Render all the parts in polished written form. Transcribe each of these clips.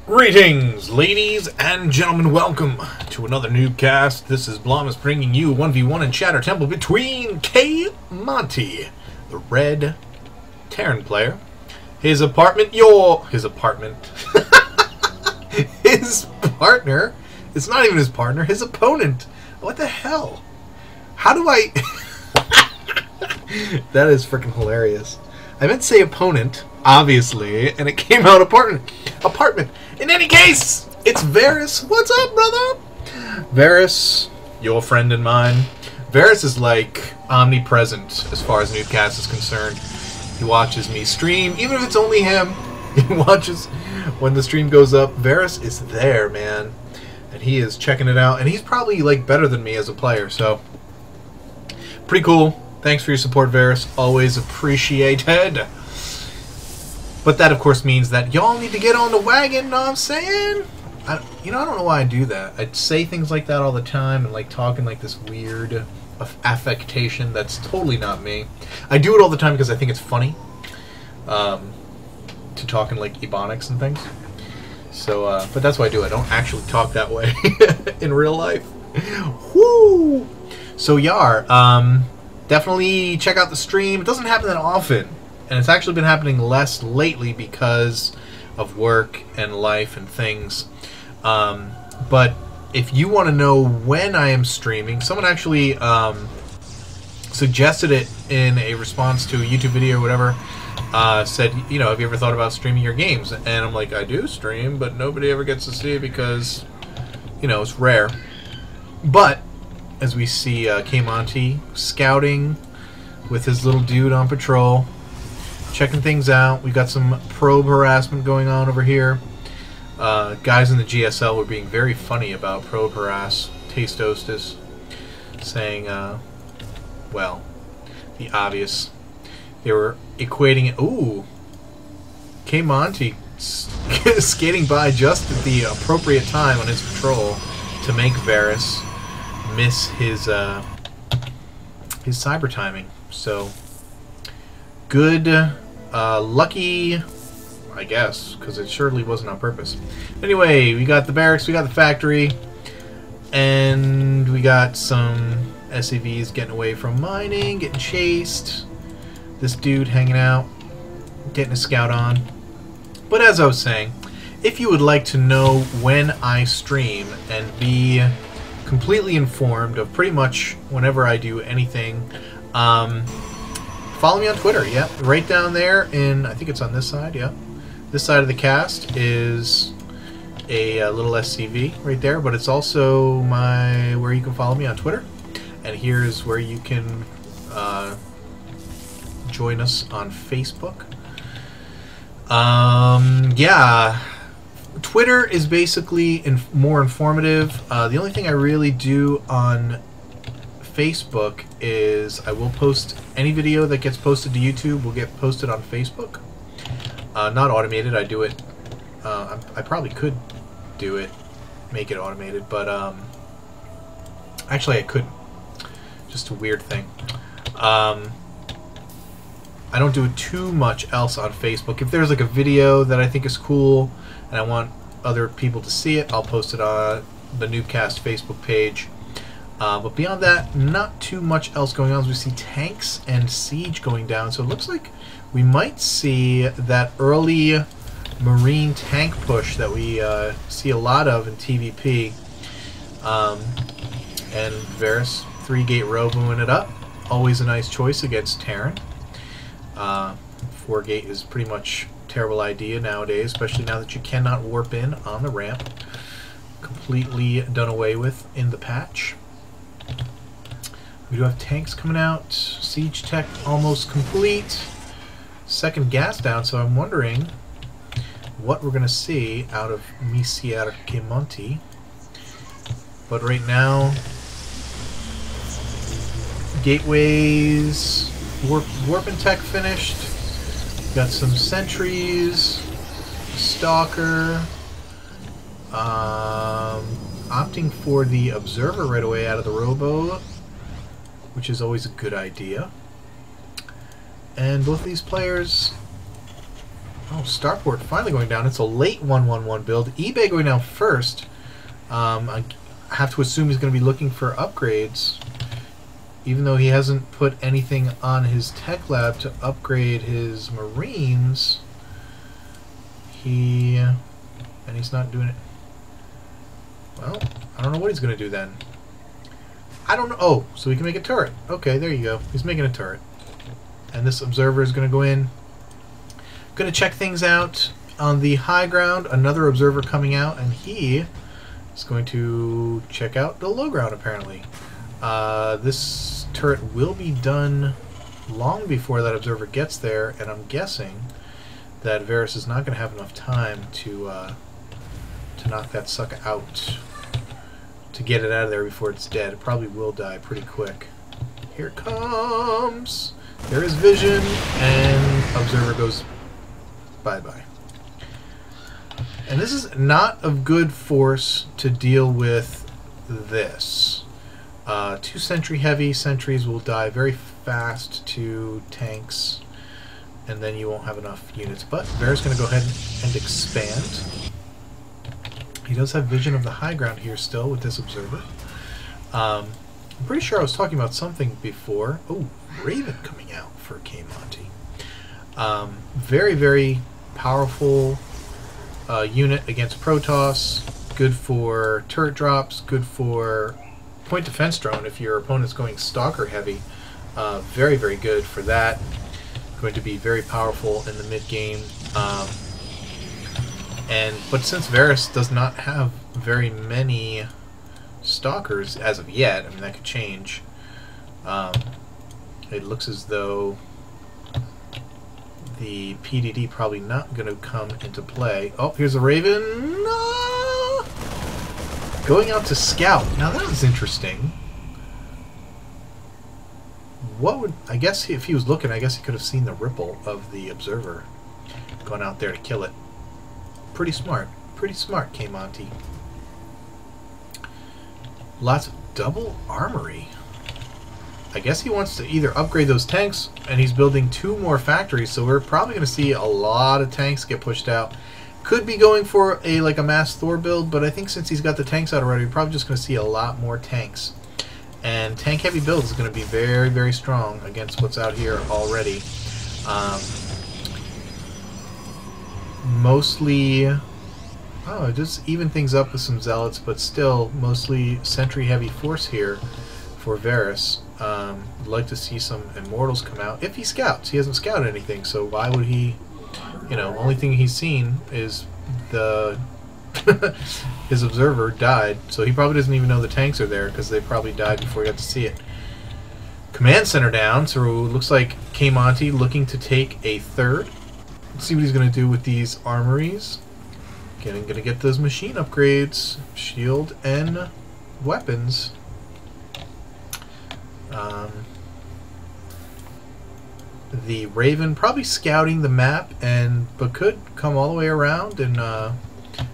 Greetings, ladies and gentlemen. Welcome to another NuubCast. This is Blomus bringing you 1v1 in Shatter Temple between K. Monty, the red Terran player, his partner. His partner. It's not even his partner. His opponent. What the hell? How do I? That is freaking hilarious. I meant to say opponent, obviously, and it came out apartment. In any case, it's Varis. What's up, brother? Varis, your friend and mine. Varis is like omnipresent as far as NuubCast is concerned. He watches me stream, even if it's only him. He watches when the stream goes up. Varis is there, man, and he is checking it out. And he's probably like better than me as a player, so pretty cool. Thanks for your support, Varis. Always appreciated. But that, of course, means that y'all need to get on the wagon, know what I'm saying? I don't know why I do that. I say things like that all the time and, like, talking like this weird affectation that's totally not me. I do it all the time because I think it's funny to talk in, like, ebonics and things. So, but that's why I do it. I don't actually talk that way in real life. Woo! So, Yar, definitely check out the stream. It doesn't happen that often. And it's actually been happening less lately because of work and life and things. But if you want to know when I am streaming, someone actually suggested it in a response to a YouTube video or whatever. Said, you know, have you ever thought about streaming your games? And I'm like, I do stream, but nobody ever gets to see it because, you know, it's rare. But as we see K. Monty scouting with his little dude on patrol, checking things out. We got some probe harassment going on over here. Guys in the GSL were being very funny about probe harass, taste hostess, saying, well, the obvious. They were equating it. Ooh, K. Monty skating by just at the appropriate time on his patrol to make Varis miss his cyber timing. So good. Lucky, I guess, because it surely wasn't on purpose. Anyway, we got the barracks, we got the factory, and we got some SCVs getting away from mining, getting chased. This dude hanging out, getting a scout on. But as I was saying, if you would like to know when I stream and be completely informed of pretty much whenever I do anything, follow me on Twitter, yeah. Right down there in, I think it's on this side, yeah. This side of the cast is a little SCV right there, but it's also where you can follow me on Twitter. And here's where you can join us on Facebook. Yeah. Twitter is basically more informative. The only thing I really do on Facebook is I will post any video that gets posted to YouTube will get posted on Facebook. Not automated. I do it. I probably could do it, make it automated, but actually I couldn't. Just a weird thing. I don't do it too much else on Facebook. If there's like a video that I think is cool and I want other people to see it, I'll post it on the NuubCast Facebook page. But beyond that, not too much else going on. As we see tanks and siege going down, so it looks like we might see that early marine tank push that we see a lot of in TVP. And Varis 3-gate roboing it up. Always a nice choice against Terran. 4-gate is pretty much a terrible idea nowadays, especially now that you cannot warp in on the ramp. Completely done away with in the patch. We do have tanks coming out. Siege tech almost complete. Second gas down, so I'm wondering what we're going to see out of Misier K. Monty. But right now, gateways, warp and tech finished. Got some sentries, stalker. Opting for the observer right away out of the robo, which is always a good idea. And both of these players Oh, Starport finally going down. It's a late 1-1-1 build. eBay going down first. I have to assume he's going to be looking for upgrades, even though he hasn't put anything on his tech lab to upgrade his Marines. And he's not doing it. Well, I don't know what he's going to do then. I don't know. Oh, so he can make a turret. Okay, there you go. He's making a turret. And this observer is going to go in. Going to check things out on the high ground. Another observer coming out, and he is going to check out the low ground, apparently. This turret will be done long before that observer gets there, and I'm guessing that Varis is not going to have enough time to knock that sucker out, to get it out of there before it's dead. It probably will die pretty quick. Here it comes. There is vision, and observer goes bye-bye. And this is not of good force to deal with this. 2 sentry heavy sentries will die very fast to tanks, and then you won't have enough units. But Bear's going to go ahead and expand. He does have vision of the high ground here still with this observer. I'm pretty sure I was talking about something before. Oh, Raven coming out for K-Monty. Very, very powerful unit against Protoss. Good for turret drops. Good for point defense drone if your opponent's going stalker heavy. Very, very good for that. Going to be very powerful in the mid game. But since Varis does not have very many stalkers as of yet, I mean that could change. It looks as though the PDD probably not going to come into play. Oh, here's a Raven. Going out to scout. Now that was interesting. What would... I guess if he was looking, I guess he could have seen the ripple of the observer going out there to kill it. Pretty smart. Pretty smart, K-Monty. Lots of double armory. I guess he wants to either upgrade those tanks, and he's building 2 more factories, so we're probably going to see a lot of tanks get pushed out. Could be going for a mass Thor build, but I think since he's got the tanks out already, we're probably just going to see a lot more tanks. And tank heavy build is going to be very, very strong against what's out here already. Mostly, just even things up with some zealots, but still mostly sentry heavy force here for Varis. I'd like to see some immortals come out if he scouts. He hasn't scouted anything, so why would he? You know, only thing he's seen is the his observer died, so he probably doesn't even know the tanks are there because they probably died before he got to see it. Command center down, so it looks like K-Monty looking to take a third. Let's see what he's going to do with these armories. Going to get those machine upgrades, shield and weapons. The Raven probably scouting the map, but could come all the way around and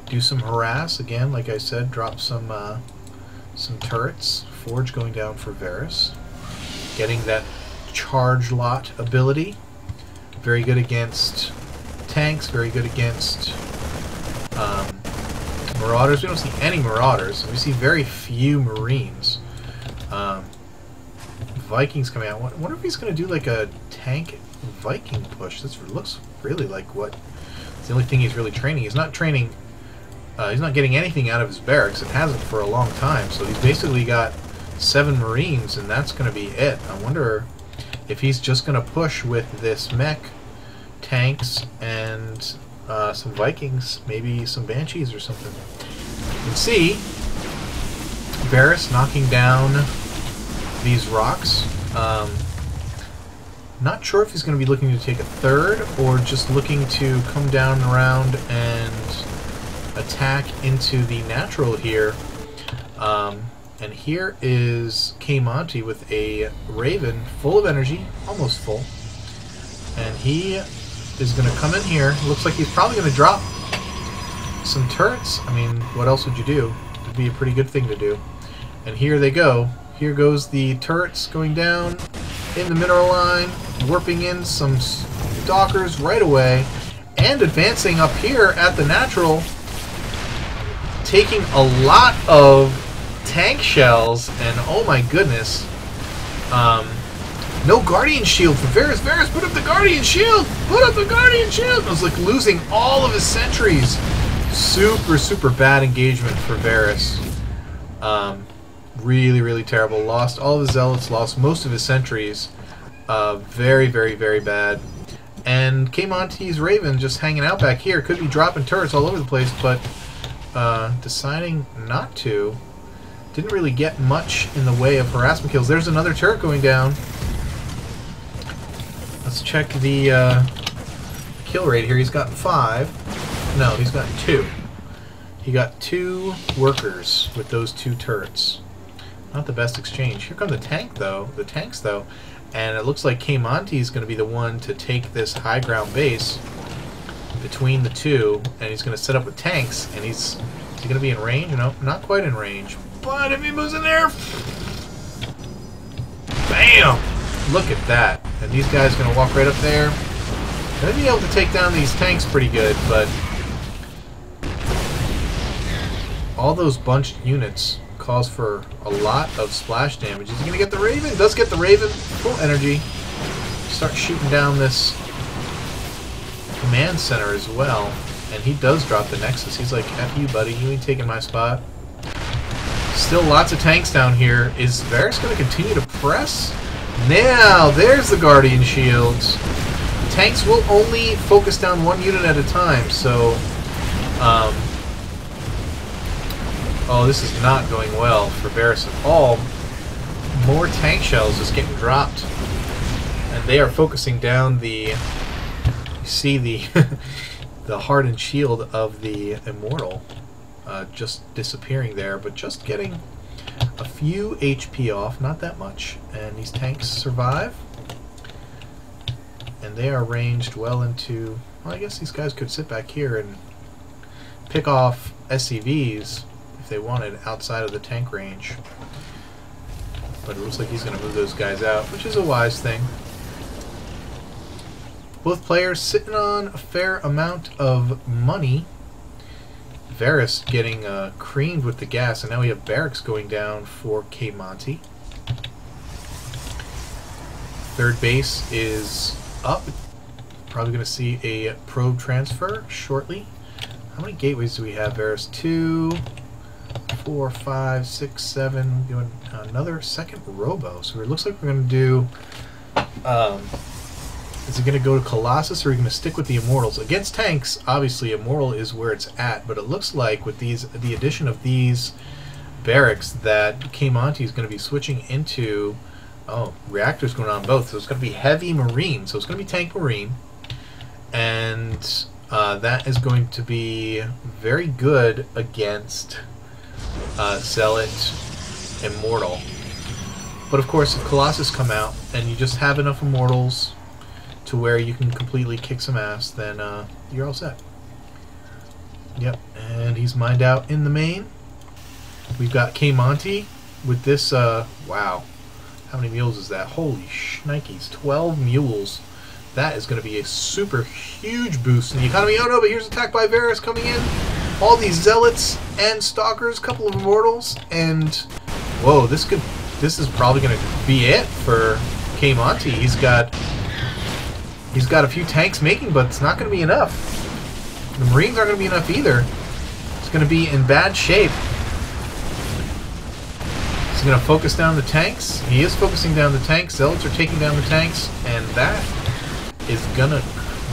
do some harass again. Like I said, drop some turrets. Forge going down for Varis, getting that charge lot ability. Very good against tanks. Very good against marauders. We don't see any marauders. We see very few Marines. Vikings coming out. I wonder if he's going to do like a tank Viking push. This looks really like what... It's the only thing he's really training. He's not training... he's not getting anything out of his barracks. It hasn't for a long time. So he's basically got 7 Marines, and that's going to be it. I wonder if he's just going to push with this mech, tanks, and some Vikings. Maybe some Banshees or something. You can see Varis knocking down these rocks. Not sure if he's going to be looking to take a third or just looking to come down around and attack into the natural here. And here is K-Monty with a Raven full of energy, almost full. And he is going to come in here. Looks like he's probably going to drop some turrets. I mean, what else would you do? It'd be a pretty good thing to do. And here they go. Here goes the turrets going down in the mineral line, warping in some stalkers right away, and advancing up here at the natural, taking a lot of tank shells, and oh my goodness, no Guardian Shield for Varis. Varis, put up the Guardian Shield! Put up the Guardian Shield! It was like losing all of his sentries. Super, super bad engagement for Varis. Really, really terrible. Lost all of his zealots, lost most of his sentries. Very, very, very bad. And K-Monty's Raven just hanging out back here. Could be dropping turrets all over the place, but deciding not to. Didn't really get much in the way of harassment kills. There's another turret going down. Let's check the kill rate here. He's got 5. No, he's got 2. He got 2 workers with those 2 turrets. Not the best exchange. Here come the tanks though. And it looks like K-Monty is going to be the one to take this high ground base between the two, and he's going to set up with tanks, and is he going to be in range? No, not quite in range. But if he moves in there, bam! Look at that. And these guys are going to walk right up there. Going to be able to take down these tanks pretty good, but all those bunched units cause for a lot of splash damage. Is he going to get the Raven? Does get the Raven. Full energy. Start shooting down this command center as well. And he does drop the Nexus. He's like, F you, buddy. You ain't taking my spot. Still lots of tanks down here. Is Varis going to continue to press? Now, there's the Guardian Shields. Tanks will only focus down one unit at a time, so oh, this is not going well for Varis at all. More tank shells just getting dropped. And they are focusing down the... You see the the hardened shield of the Immortal just disappearing there, but just getting a few HP off, not that much. And these tanks survive. And they are ranged well into... Well, I guess these guys could sit back here and pick off SCVs if they wanted outside of the tank range. But it looks like he's going to move those guys out, which is a wise thing. Both players sitting on a fair amount of money. Varis getting creamed with the gas, and now we have barracks going down for K-Monty. Third base is up. Probably going to see a probe transfer shortly. How many gateways do we have, Varis? 2, 4, 5, 6, 7. Doing another second robo. So it looks like we're going to do... is it going to go to Colossus, or are we going to stick with the Immortals? Against tanks, obviously, Immortal is where it's at, but it looks like with these, the addition of these barracks that K-Monty is going to be switching into... Oh, reactors going on both. So it's going to be heavy Marine. So it's going to be tank Marine. And that is going to be very good against Zealot Immortal. But of course, if Colossus come out and you just have enough Immortals to where you can completely kick some ass, then you're all set. Yep, and he's mined out in the main. We've got K-Monty with this, wow. How many mules is that? Holy shnikes, 12 mules. That is going to be a super huge boost in the economy. Oh no, but here's attack by Varis coming in. All these Zealots and Stalkers, a couple of Immortals, and whoa, this is probably going to be it for K-Monty. He's got a few tanks making, but it's not going to be enough. The Marines aren't going to be enough either. It's going to be in bad shape. He's going to focus down the tanks. He is focusing down the tanks. Zealots are taking down the tanks, and that is going to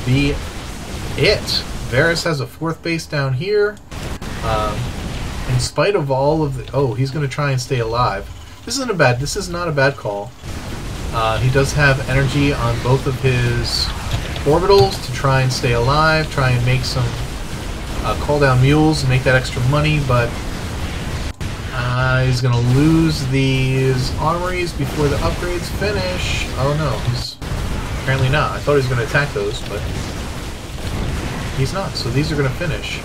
be it. Varis has a 4th base down here. In spite of all of the... Oh, he's going to try and stay alive. This is not a bad call. He does have energy on both of his orbitals to try and stay alive, try and make some call down mules and make that extra money, but he's going to lose these armories before the upgrades finish. Oh no, he's apparently not. I thought he was going to attack those, but he's not. So these are going to finish.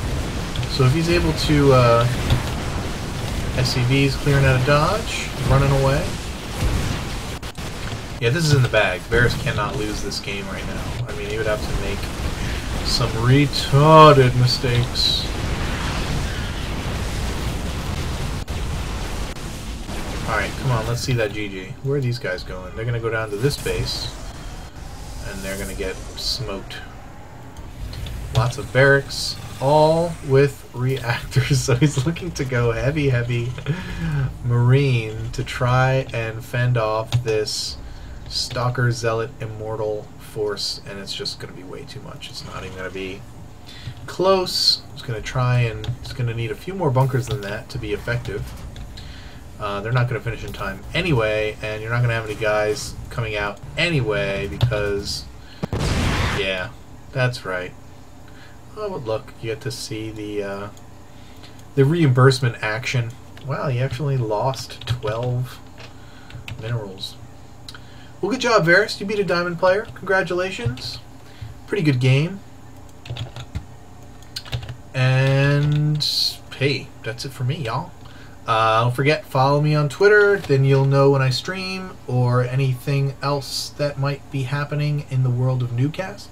So if he's able to SCVs clearing out of dodge, running away. Yeah, this is in the bag. Varis cannot lose this game right now. I mean, he would have to make some retarded mistakes. Alright, come on, let's see that GG. Where are these guys going? They're going to go down to this base, and they're going to get smoked. Lots of barracks, all with reactors, so he's looking to go heavy, heavy marine to try and fend off this Stalker Zealot Immortal force, and it's just going to be way too much. It's not even going to be close. It's going to try, and it's going to need a few more bunkers than that to be effective. They're not going to finish in time anyway, and you're not going to have any guys coming out anyway because, yeah, that's right. Oh, but look, you get to see the reimbursement action. Wow, you actually lost 12 minerals. Well, good job, Varis. You beat a diamond player. Congratulations. Pretty good game. And, hey, that's it for me, y'all. Don't forget, follow me on Twitter. Then you'll know when I stream or anything else that might be happening in the world of NuubCast.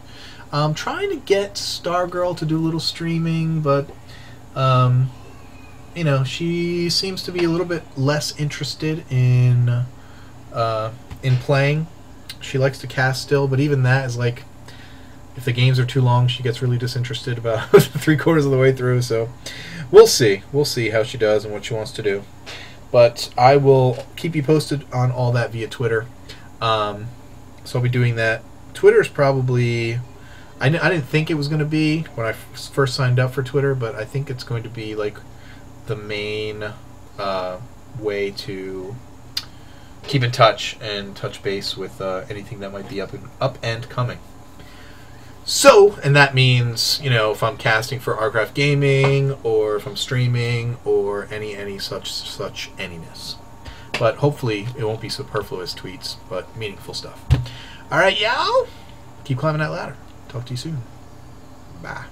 I'm trying to get Stargirl to do a little streaming, but, you know, she seems to be a little bit less interested in playing. She likes to cast still, but even that is like, if the games are too long, she gets really disinterested about 3/4 of the way through, so we'll see. We'll see how she does and what she wants to do. But I will keep you posted on all that via Twitter. So I'll be doing that. Twitter's probably... I didn't think it was going to be when I first signed up for Twitter, but I think it's going to be like the main way to keep in touch and touch base with anything that might be up and coming. So, and that means, you know, if I'm casting for Artcraft Gaming, or if I'm streaming, or any such anyness. But hopefully it won't be superfluous tweets, but meaningful stuff. All right, y'all, keep climbing that ladder. Talk to you soon. Bye.